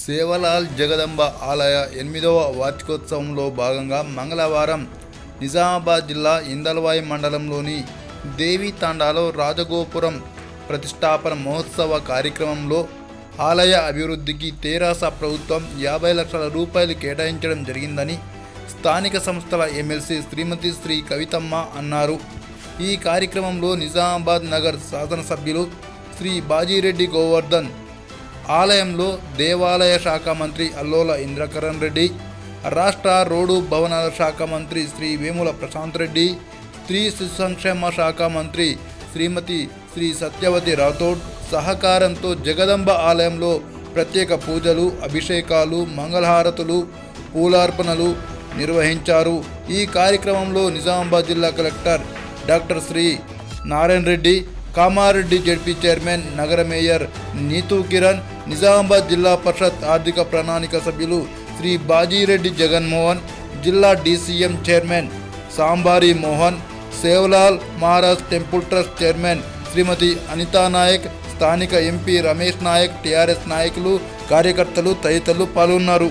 సేవలాల్ జగదంబ ఆలయ 8వ వార్షికోత్సవంలో భాగంగా మంగళవారం నిజామాబాద్ జిల్లా ఇందల్వాయి మండలంలోని దేవీతాండాలో రాజగోపురం ప్రతిష్టాపన మహోత్సవ కార్యక్రమంలో ఆలయ అభివృద్ధికి తెరాస ప్రభుత్వం 50 లక్షల రూపాయలు కేటాయించడం జరిగిందని స్థానిక సంస్థల ఎమ్మెల్సీ శ్రీమతి శ్రీ కవితమ్మ అన్నారు. ఈ కార్యక్రమంలో నిజామాబాద్ నగర్ శాసనసభ్యులు శ్రీ బాజిరెడ్డి గోవర్ధన్, ఆలయంలో దేవాలయ శాఖ మంత్రి అల్లోల ఇంద్రకరణ్ రెడ్డి, రాష్ట్ర రోడ్డు భవనాల శాఖ మంత్రి శ్రీ వేముల ప్రశాంత్ రెడ్డి, స్త్రీ శిశు సంక్షేమ శాఖ మంత్రి శ్రీమతి శ్రీ సత్యవతి రాథోడ్ సహకారంతో జగదంబ ఆలయంలో ప్రత్యేక పూజలు, అభిషేకాలు, మంగళహారతులు, పూలార్పణలు నిర్వహించారు. ఈ కార్యక్రమంలో నిజామాబాద్ జిల్లా collector doctor Shri Narayana Reddy, Kamareddy ZP chairman, నగర మేయర్ నీతూ కిరణ్, నిజామాబాద్ జిల్లా పరిషత్ ఆర్థిక ప్రణాళిక సభ్యులు శ్రీ బాజిరెడ్డి జగన్మోహన్, జిల్లా DCM chairman Sambari Mohan, Sevalal Maharaj temple trust chairman Shrimati Anitha Naik, స్థానిక ఎంపీ రమేష్ నాయక్, టీఆర్ఎస్ నాయకులు, కార్యకర్తలు తదితరులు పాల్గొన్నారు.